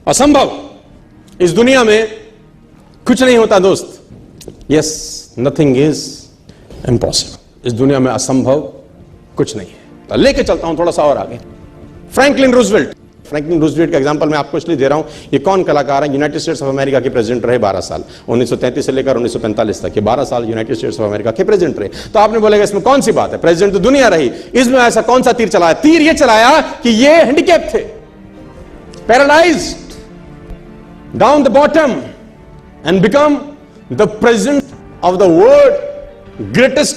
असंभव, इस दुनिया में कुछ नहीं होता दोस्त। Yes, nothing is impossible. इस दुनिया में असंभव कुछ नहीं है। तो लेके चलता हूं थोड़ा सा और आगे। फ्रैंकलिन रूजवेल्ट का एग्जांपल मैं आपको इसलिए दे रहा हूं, ये कौन कलाकार है? यूनाइटेड स्टेट्स ऑफ अमेरिका के प्रेसिडेंट रहे 12 साल, 1933 से लेकर 1945 तक, ये 12 साल यूनाइटेड स्टेट्स ऑफ अमेरिका के प्रेसिडेंट रहे। तो आपने बोलेगा इसमें कौन सी बात है, प्रेसिडेंट तो दुनिया रही, इसमें ऐसा कौन सा तीर चलाया? तीर ये चलाया कि ये हैंडीकैप थे, paralysed, down the bottom, and become the president of the world greatest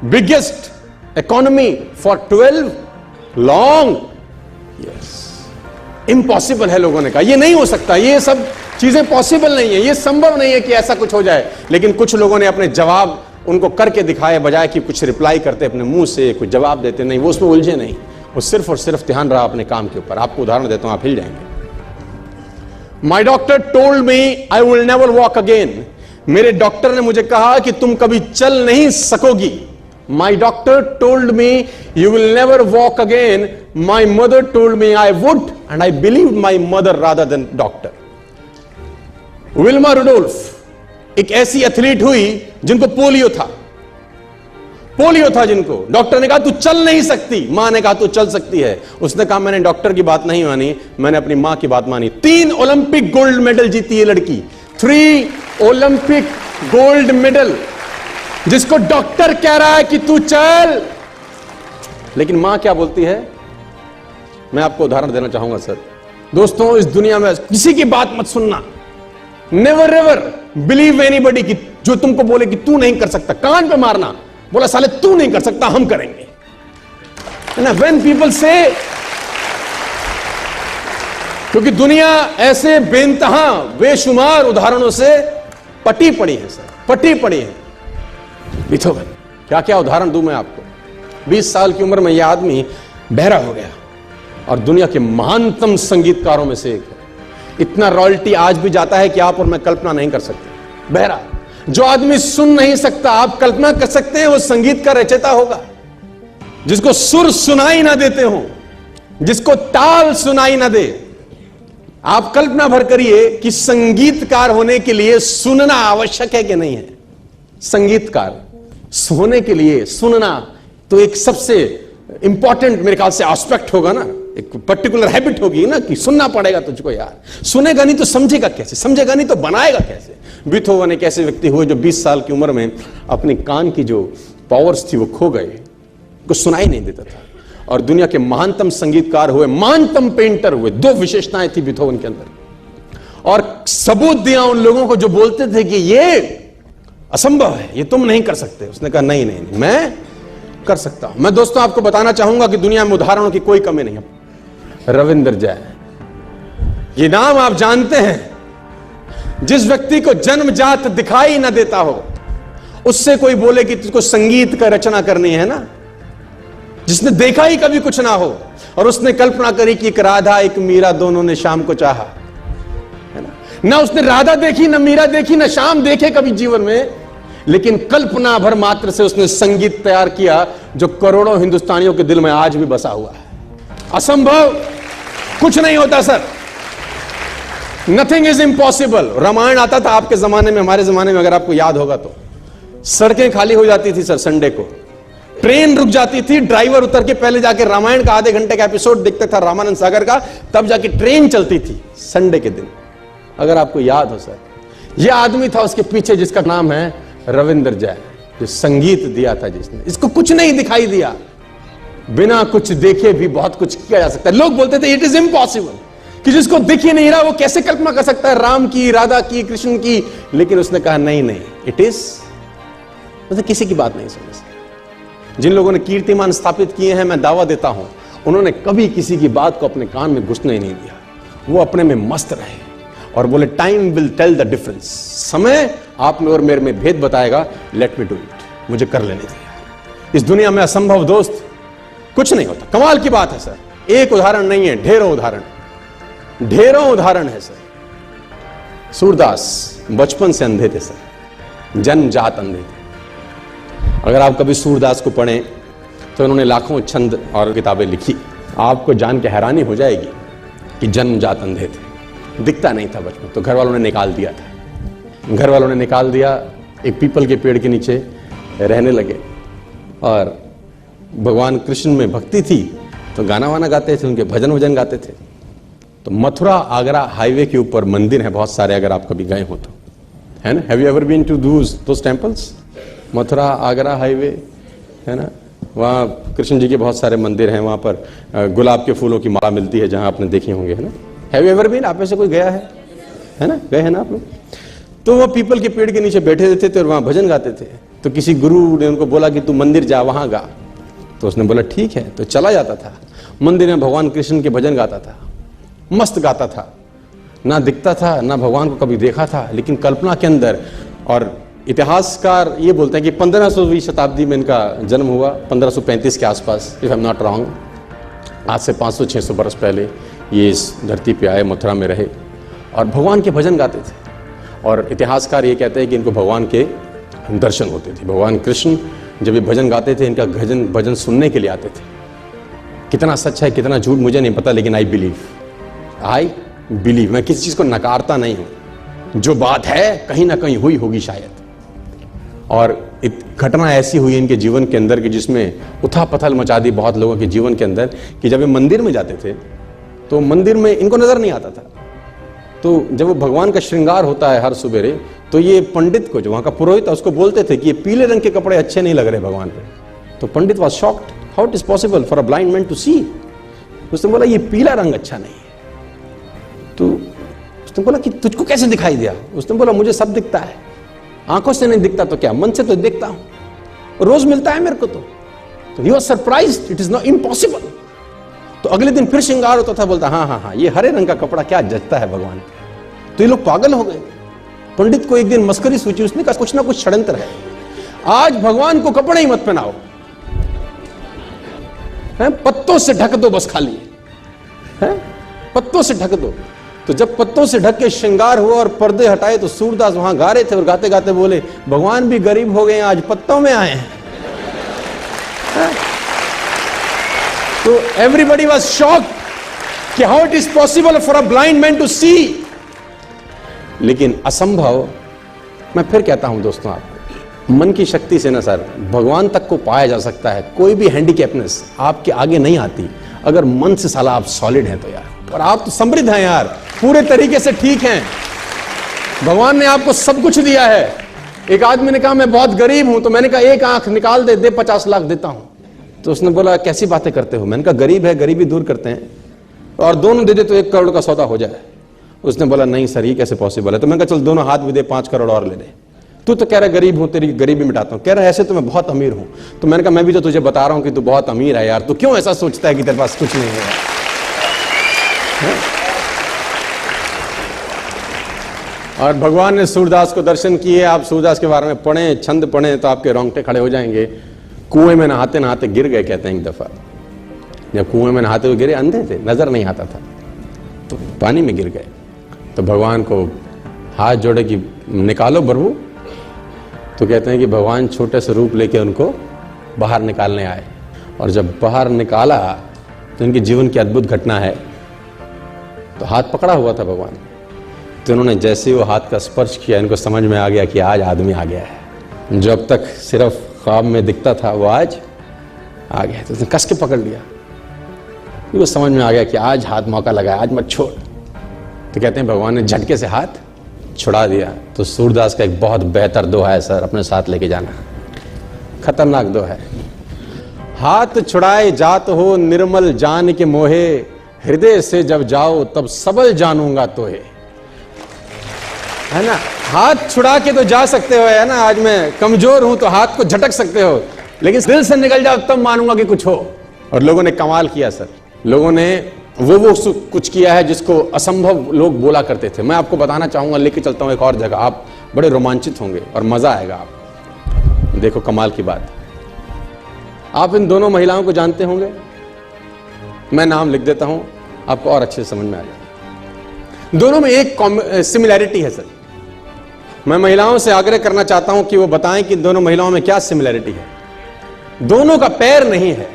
biggest economy for 12 long years. Impossible है लोगों ने कहा, ये नहीं हो सकता, ये सब चीजें पॉसिबल नहीं है, ये संभव नहीं है कि ऐसा कुछ हो जाए। लेकिन कुछ लोगों ने अपने जवाब उनको करके दिखाए, बजाय कि कुछ रिप्लाई करते अपने मुंह से कुछ जवाब देते, नहीं, वो उसमें उलझे नहीं, वो सिर्फ और सिर्फ ध्यान रहा अपने काम के ऊपर। आपको उदाहरण देता हूं, आप हिल जाएंगे। माई doctor told me I will never walk again. मेरे डॉक्टर ने मुझे कहा कि तुम कभी चल नहीं सकोगी। My doctor told me you will never walk again. My mother told me I would, and I believed my mother rather than doctor. Wilma Rudolph एक ऐसी एथलीट हुई जिनको पोलियो था जिनको डॉक्टर ने कहा तू चल नहीं सकती, मां ने कहा तू चल सकती है। उसने कहा मैंने डॉक्टर की बात नहीं मानी, मैंने अपनी मां की बात मानी। 3 ओलंपिक गोल्ड मेडल जीती ये लड़की, 3 ओलंपिक गोल्ड मेडल, जिसको डॉक्टर कह रहा है कि तू चल, लेकिन मां क्या बोलती है? मैं आपको उदाहरण देना चाहूंगा सर। दोस्तों, इस दुनिया में किसी की बात मत सुनना, नेवर एवर बिलीव एनीबॉडी की जो तुमको बोले कि तू नहीं कर सकता, कान पे मारना, बोला साले तू नहीं कर सकता, हम करेंगे, है ना। व्हेन पीपल से, क्योंकि दुनिया ऐसे बेइंतहा बेशुमार उदाहरणों से पटी पड़ी है सर, पटी पड़ी है। बीथोवन, क्या क्या उदाहरण दूं मैं आपको। 20 साल की उम्र में यह आदमी बहरा हो गया और दुनिया के महानतम संगीतकारों में से एक है। इतना रॉयल्टी आज भी जाता है कि आप और मैं कल्पना नहीं कर सकते। बहरा, जो आदमी सुन नहीं सकता, आप कल्पना कर सकते हैं वो संगीत का रचयिता होगा। जिसको सुर सुनाई ना देते हो, जिसको ताल सुनाई ना दे। आप कल्पना भर करिए कि संगीतकार होने के लिए सुनना आवश्यक है कि नहीं है। संगीतकार होने के लिए सुनना तो एक सबसे इंपॉर्टेंट मेरे ख्याल से एस्पेक्ट होगा ना, एक पर्टिकुलर हैबिट होगी ना कि सुनना पड़ेगा तुझको यार। सुनेगा नहीं तो समझेगा कैसे, समझेगा नहीं तो बनाएगा कैसे। बीथोवन एक ऐसे व्यक्ति हुए जो 20 साल की उम्र में अपने कान की जो पावर्स थी वो खो गए, कुछ सुनाई नहीं देता था, और दुनिया के महानतम संगीतकार हुए, महानतम पेंटर हुए। 2 विशेषताएं थी बीथोवन के अंदर, और सबूत दिया उन लोगों को जो बोलते थे कि ये असंभव है, ये तुम नहीं कर सकते। उसने कहा नहीं नहीं नहीं, मैं कर सकता हूं। मैं दोस्तों आपको बताना चाहूंगा कि दुनिया में उदाहरणों की कोई कमी नहीं है। रविंद्र जय, ये नाम आप जानते हैं। जिस व्यक्ति को जन्मजात दिखाई ना देता हो, उससे कोई बोले कि तुझको संगीत का रचना करनी है ना, जिसने देखा ही कभी कुछ ना हो, और उसने कल्पना करी कि एक राधा एक मीरा दोनों ने शाम को चाहा, है ना उसने राधा देखी, ना मीरा देखी, ना शाम देखे कभी जीवन में, लेकिन कल्पना भर मात्र से उसने संगीत तैयार किया जो करोड़ों हिंदुस्तानियों के दिल में आज भी बसा हुआ है। असंभव कुछ नहीं होता sir, nothing is impossible. Ramayan आता था आपके जमाने में, हमारे जमाने में अगर आपको याद होगा तो सड़कें खाली हो जाती थी सर, संडे को ट्रेन रुक जाती थी, ड्राइवर उतर के पहले जाके रामायण का आधे घंटे का एपिसोड देखता था रामानंद सागर का, तब जाके ट्रेन चलती थी संडे के दिन, अगर आपको याद हो सर। यह आदमी था उसके पीछे जिसका नाम है रविंद्र जय, जो संगीत दिया था जिसने। इसको कुछ नहीं दिखाई दिया, बिना कुछ देखे भी बहुत कुछ किया जा सकता है। लोग बोलते थे इट इज इम्पॉसिबल, कि जिसको दिख ही नहीं रहा वो कैसे कल्पना कर सकता है राम की, राधा की, कृष्ण की। लेकिन उसने कहा नहीं नहीं, इट इज, मतलब किसी की बात नहीं सुनी। जिन लोगों ने कीर्तिमान स्थापित किए हैं, मैं दावा देता हूं, उन्होंने कभी किसी की बात को अपने कान में घुसने ही नहीं दिया। वो अपने में मस्त रहे और बोले time will tell the difference, समय आप में और मेरे में भेद बताएगा, लेट मी डू इट, मुझे कर लेने दिया। इस दुनिया में असंभव दोस्त कुछ नहीं होता। कमाल की बात है सर, एक उदाहरण नहीं है, ढेरों उदाहरण है सर। सूरदास बचपन से अंधे थे सर, जन्मजात अंधे थे। अगर आप कभी सूरदास को पढ़ें तो उन्होंने लाखों छंद और किताबें लिखी, आपको जान के हैरानी हो जाएगी कि जन्मजात अंधे थे। दिखता नहीं था बचपन, तो घर वालों ने निकाल दिया था। घर वालों ने निकाल दिया, एक पीपल के पेड़ के नीचे रहने लगे। और भगवान कृष्ण में भक्ति थी तो गाना वाना गाते थे, उनके भजन वजन गाते थे। तो मथुरा आगरा हाईवे के ऊपर मंदिर है बहुत सारे, अगर आप कभी गए हो तो, है ना। Have you ever been to those temples? Mathura Agra highway है ना, वहाँ कृष्ण जी के बहुत सारे मंदिर हैं। वहाँ पर गुलाब के फूलों की माला मिलती है, जहाँ आपने देखे होंगे, है ना। Have you ever been? आप में से कोई गया है ना, गए हैं ना आप लोग? तो वो पीपल के पेड़ के नीचे बैठे रहते थे और वहाँ भजन गाते थे। तो किसी गुरु ने उनको बोला कि तू मंदिर जा, वहाँ गा। तो उसने बोला ठीक है, तो चला जाता था मंदिर में, भगवान कृष्ण के भजन गाता था, मस्त गाता था, ना दिखता था ना भगवान को कभी देखा था, लेकिन कल्पना के अंदर। और इतिहासकार ये बोलते हैं कि 1500वीं शताब्दी में इनका जन्म हुआ, 1535 के आसपास, if I am not wrong. आज से 500-600 बरस पहले ये इस धरती पे आए, मथुरा में रहे और भगवान के भजन गाते थे। और इतिहासकार ये कहते हैं कि इनको भगवान के दर्शन होते थे। भगवान कृष्ण जब ये भजन गाते थे, इनका भजन सुनने के लिए आते थे। कितना सच है कितना झूठ मुझे नहीं पता, लेकिन आई बिलीव, मैं किसी चीज को नकारता नहीं हूं। जो बात है कहीं ना कहीं हुई होगी शायद। और घटना ऐसी हुई इनके जीवन के अंदर कि जिसमें उथल पुथल मचा दी बहुत लोगों के जीवन के अंदर, कि जब ये मंदिर में जाते थे तो मंदिर में इनको नजर नहीं आता था। तो जब वो भगवान का श्रृंगार होता है हर सुबेरे, तो ये पंडित को, जो वहां का पुरोहित था, उसको बोलते थे कि ये पीले रंग के कपड़े अच्छे नहीं लग रहे भगवान पे। तो pandit was shocked, how it is possible for a blind man to see. उसने बोला ये पीला रंग अच्छा नहीं है। तो उसने बोला कि तुझको कैसे दिखाई दिया? उसने बोला मुझे सब दिखता है, आंखों से नहीं दिखता तो क्या, मन से तो देखता हूं, रोज मिलता है मेरे को। तो he was surprised, it is not impossible. तो अगले दिन फिर श्रृंगार होता था, बोलता हाँ, ये हरे रंग का कपड़ा क्या जचता है भगवान। तो ये लोग पागल हो गए। पंडित को एक दिन मस्करी सूझी, उसने कहा कुछ ना कुछ षड्यंत्र है, आज भगवान को कपड़े ही मत पहनाओ, पत्तों से ढक दो बस, खाली है पत्तों से ढक दो। तो जब पत्तों से ढक के श्रृंगार हुआ और पर्दे हटाए, तो सूरदास वहां गा रहे थे और गाते गाते बोले भगवान भी गरीब हो गए, आज पत्तों में आए हैं। तो एवरीबडी वाज शॉक्ड कि how it is possible for a blind man to see. लेकिन असंभव, मैं फिर कहता हूं दोस्तों, आपको मन की शक्ति से ना सर भगवान तक को पाया जा सकता है। कोई भी हैंडीकैपनेस आपके आगे नहीं आती अगर मन से साला आप सॉलिड हैं तो यार। और आप तो समृद्ध हैं यार, पूरे तरीके से ठीक हैं, भगवान ने आपको सब कुछ दिया है। एक आदमी ने कहा मैं बहुत गरीब हूं, तो मैंने कहा एक आंख निकाल दे 50 लाख देता हूं। तो उसने बोला कैसी बातें करते हो? मैंने कहा गरीब है, गरीबी दूर करते हैं, और दोनों दे दे तो 1 करोड़ का सौदा हो जाए। उसने बोला नहीं सर, ये कैसे पॉसिबल है? तो मैंने कहा चल दोनों हाथ भी दे, 5 करोड़ और ले दे। तू तो कह रहा गरीब हूं, तेरी गरीबी मिटाता हूं। कह रहा ऐसे तो मैं बहुत अमीर हूं। तो मैंने कहा मैं भी तो तुझे बता रहा हूं कि तू बहुत अमीर है यार, तू क्यों ऐसा सोचता है कि तेरे पास कुछ नहीं है? और भगवान ने सूरदास को दर्शन किए। आप सूरदास के बारे में पढ़ें, छंद पढ़ें तो आपके रोंगटे खड़े हो जाएंगे। कुएं में नहाते नहाते गिर गए, कहते हैं एक दफा। जब कुएं में नहाते हुए गिरे, अंधे थे, नजर नहीं आता था, तो पानी में गिर गए। तो भगवान को हाथ जोड़े कि निकालो प्रभु। तो कहते हैं कि भगवान छोटे से रूप लेके उनको बाहर निकालने आए। और जब बाहर निकाला तो इनके जीवन की अद्भुत घटना है। तो हाथ पकड़ा हुआ था भगवान, तो इन्होंने जैसे वो हाथ का स्पर्श किया, इनको समझ में आ गया कि आज आदमी आ गया है। जो अब तक सिर्फ ख्वाब में दिखता था वो आज आ गया। तो उसने कस के पकड़ लिया, वो समझ में आ गया कि आज हाथ मौका लगा है, आज मत छोड़। तो कहते हैं भगवान ने झटके से हाथ छुड़ा दिया। तो सूरदास का एक बहुत बेहतर दोहा है सर, अपने साथ लेके जाना, खतरनाक दोहा है। हाथ छुड़ाए जात हो निर्मल जान के मोहे, हृदय से जब जाओ तब सबल जानूंगा तोहे। है ना, हाथ छुड़ा के तो जा सकते हो, है ना, आज मैं कमजोर हूं तो हाथ को झटक सकते हो, लेकिन दिल से निकल जाओ तब मानूंगा कि कुछ हो। और लोगों ने कमाल किया सर, लोगों ने वो कुछ किया है जिसको असंभव लोग बोला करते थे। मैं आपको बताना चाहूंगा, लेके चलता हूं एक और जगह, आप बड़े रोमांचित होंगे और मजा आएगा। आप देखो कमाल की बात, आप इन दोनों महिलाओं को जानते होंगे, मैं नाम लिख देता हूं, आपको और अच्छे से समझ में आ जाएगा। दोनों में एक सिमिलैरिटी है सर। मैं महिलाओं से आग्रह करना चाहता हूं कि वो बताएं कि दोनों महिलाओं में क्या सिमिलैरिटी है। दोनों का पैर नहीं है,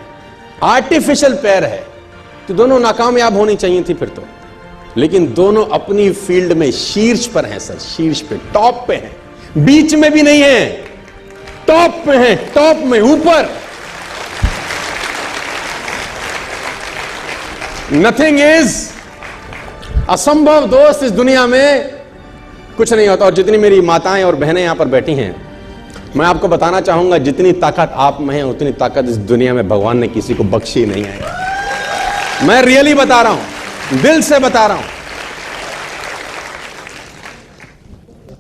आर्टिफिशियल पैर है, तो दोनों नाकामयाब होनी चाहिए थी फिर तो। लेकिन दोनों अपनी फील्ड में शीर्ष पर हैं सर, शीर्ष पे, टॉप पे हैं, बीच में भी नहीं है, टॉप पे हैं, टॉप में, ऊपर। नथिंग इज असंभव दोस्त, इस दुनिया में कुछ नहीं होता। और जितनी मेरी माताएं और बहनें यहां पर बैठी हैं, मैं आपको बताना चाहूंगा, जितनी ताकत आप में है उतनी ताकत इस दुनिया में भगवान ने किसी को बख्शी नहीं है। मैं रियली बता रहा हूं, दिल से बता रहा हूं।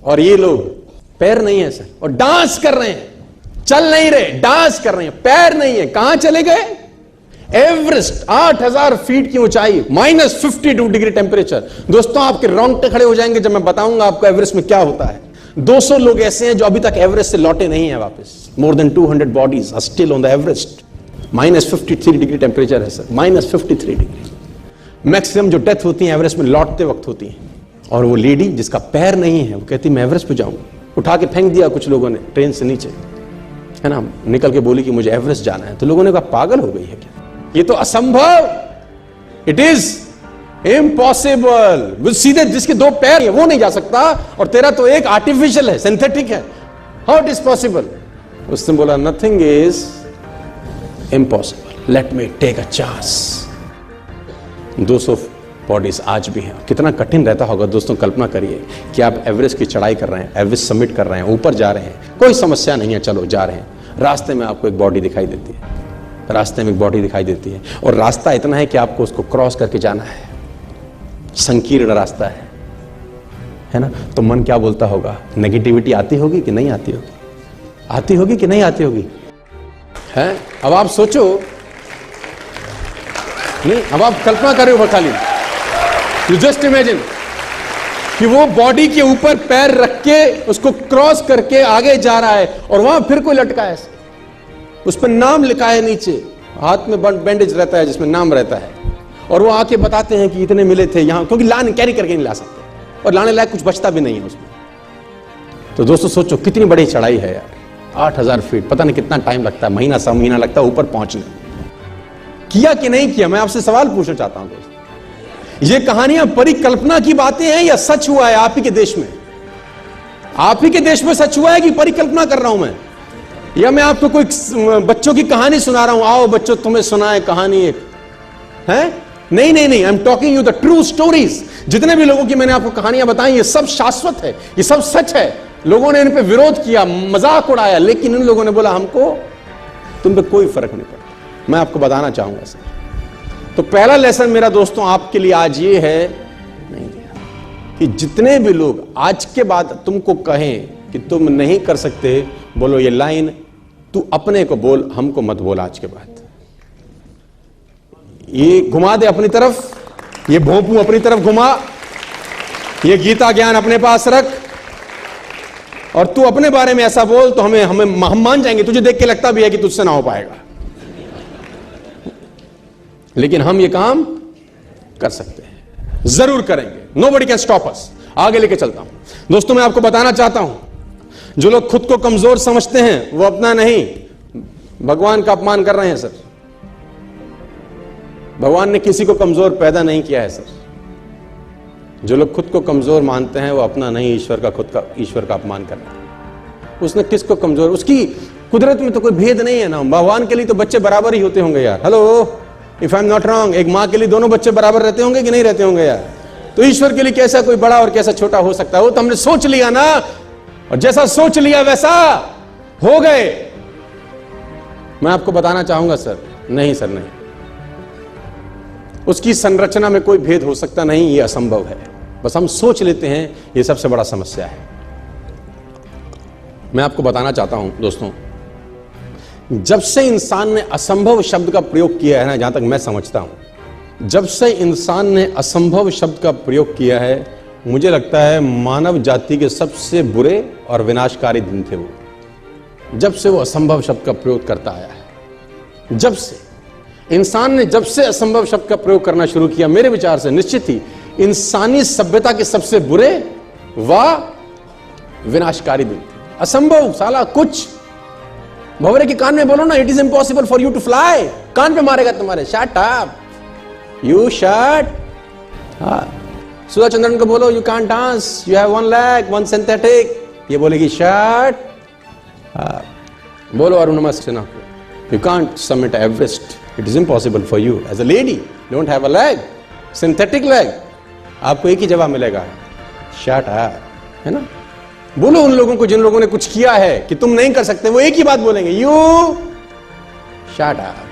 और ये लोग पैर नहीं है सर, और डांस कर रहे हैं, चल नहीं रहे, डांस कर रहे हैं, पैर नहीं है। कहां चले गए? एवरेस्ट 8000 फीट की ऊंचाई, -52 डिग्री टेम्परेचर। दोस्तों आपके रोंगटे खड़े हो जाएंगे जब मैं बताऊंगा आपको एवरेस्ट में क्या होता है। 200 लोग ऐसे हैं जो अभी तक एवरेस्ट से लौटे नहीं है वापस। More than 200 bodies are still on the Everest. -53 degree temperature है सर, -53 डिग्री। मैक्सिमम जो डेथ होती है एवरेस्ट में लौटते वक्त होती है। और वो लेडी जिसका पैर नहीं है वो कहती मैं एवरेस्ट पे जाऊंगा, उठा के फेंक दिया कुछ लोगों ने ट्रेन से नीचे, है ना, निकल के बोली कि मुझे एवरेस्ट जाना है। तो लोगों ने कहा पागल हो गई है क्या, ये तो असंभव, इट इज इम्पॉसिबल। वो सीधे जिसके 2 पैर है वो नहीं जा सकता, और तेरा तो एक आर्टिफिशियल है, सिंथेटिक है, हाउ इट इज पॉसिबल? उसने बोला nothing is impossible, let me take a chance. 200 bodies आज भी हैं। कितना कठिन रहता होगा दोस्तों, कल्पना करिए कि आप एवरेस्ट की चढ़ाई कर रहे हैं, एवरेस्ट समिट कर रहे हैं, ऊपर जा रहे हैं, कोई समस्या नहीं है, चलो जा रहे हैं। रास्ते में आपको एक बॉडी दिखाई देती है, रास्ते में एक बॉडी दिखाई देती है, और रास्ता इतना है कि आपको उसको क्रॉस करके जाना है, संकीर्ण रास्ता है ना। तो मन क्या बोलता होगा? नेगेटिविटी आती होगी कि नहीं आती होगी? आती होगी कि नहीं आती होगी? है? अब आप सोचो, नहीं, अब आप कल्पना कर रहे हो खाली, यू जस्ट इमेजिन कि वो बॉडी के ऊपर पैर रख के उसको क्रॉस करके आगे जा रहा है, और वहां फिर कोई लटका है, उस पर नाम लिखा है नीचे, हाथ में बैंडेज रहता है जिसमें नाम रहता है, और वो आके बताते हैं कि इतने मिले थे यहां, क्योंकि कैरी करके नहीं ला सकते, और लाने लायक कुछ बचता भी नहीं है उसमें। तो दोस्तों सोचो कितनी बड़ी चढ़ाई है यार, 8000 फीट, पता नहीं कितना टाइम लगता है, महीना 6 महीना लगता है ऊपर पहुंचने। किया कि नहीं किया? मैं आपसे सवाल पूछना चाहता हूं दोस्त, ये कहानियां परिकल्पना की बातें हैं या सच हुआ है आप ही के देश में? आप ही के देश में सच हुआ है कि परिकल्पना कर रहा हूं मैं, या मैं आपको कोई बच्चों की कहानी सुना रहा हूं, आओ बच्चों तुम्हें सुनाए कहानी एक, है? नहीं नहीं नहीं, I am talking you the true stories. जितने भी लोगों की मैंने आपको कहानियां बताई, ये सब शाश्वत है, ये सब सच है। लोगों ने इन पे विरोध किया, मजाक उड़ाया, लेकिन इन लोगों ने बोला हमको तुम पे कोई फर्क नहीं पड़ता। मैं आपको बताना चाहूंगा सर, तो पहला लेसन मेरा दोस्तों आपके लिए आज ये है नहीं कि जितने भी लोग आज के बाद तुमको कहें कि तुम नहीं कर सकते, बोलो ये लाइन तू अपने को बोल, हमको मत बोल। आज के बाद ये घुमा दे अपनी तरफ, ये भोंपू अपनी तरफ घुमा, ये गीता ज्ञान अपने पास रख, और तू अपने बारे में ऐसा बोल तो हम मान जाएंगे। तुझे देख के लगता भी है कि तुझसे ना हो पाएगा, लेकिन हम ये काम कर सकते हैं, जरूर करेंगे। Nobody can stop us. आगे लेके चलता हूं दोस्तों, मैं आपको बताना चाहता हूं, जो लोग खुद को कमजोर समझते हैं वो अपना नहीं, भगवान का अपमान कर रहे हैं सर। भगवान ने किसी को कमजोर पैदा नहीं किया है सर। जो लोग खुद को कमजोर मानते हैं वो अपना नहीं, ईश्वर का अपमान कर रहे हैं। उसने किसको कमजोर, उसकी कुदरत में तो कोई भेद नहीं है ना। भगवान के लिए तो बच्चे बराबर ही होते होंगे यार। Hello, if I am not wrong, एक मां के लिए दोनों बच्चे बराबर रहते होंगे कि नहीं रहते होंगे यार? तो ईश्वर के लिए कैसा कोई बड़ा और कैसा छोटा हो सकता है? वो तो हमने सोच लिया ना, और जैसा सोच लिया वैसा हो गए। मैं आपको बताना चाहूंगा सर, नहीं सर नहीं, उसकी संरचना में कोई भेद हो सकता नहीं, ये असंभव है। बस हम सोच लेते हैं, ये सबसे बड़ा समस्या है। मैं आपको बताना चाहता हूं दोस्तों, जब से इंसान ने असंभव शब्द का प्रयोग किया है ना, जहां तक मैं समझता हूं, जब से इंसान ने असंभव शब्द का प्रयोग किया है, मुझे लगता है मानव जाति के सबसे बुरे और विनाशकारी दिन थे वो, जब से वो असंभव शब्द का प्रयोग करता आया है। जब से इंसान ने जब से असंभव शब्द का प्रयोग करना शुरू किया, मेरे विचार से निश्चित ही इंसानी सभ्यता के सबसे बुरे व विनाशकारी दिन थे। असंभव साला कुछ, भंवरे के कान में बोलो ना, it is impossible for you to fly, कान पे मारेगा तुम्हारे, शट अप, यू शट। हाँ, सुधा चंद्रन को बोलो you can't dance, you have one leg, one synthetic, ये बोलेगी शट। बोलो अरुणिमा सिन्हा को, you can't summit Everest, it is impossible for you as a lady, don't have a leg, synthetic leg. आपको एक ही जवाब मिलेगा, शट अप, है ना। बोलो उन लोगों को जिन लोगों ने कुछ किया है कि तुम नहीं कर सकते, वो एक ही बात बोलेंगे, यू शट अप।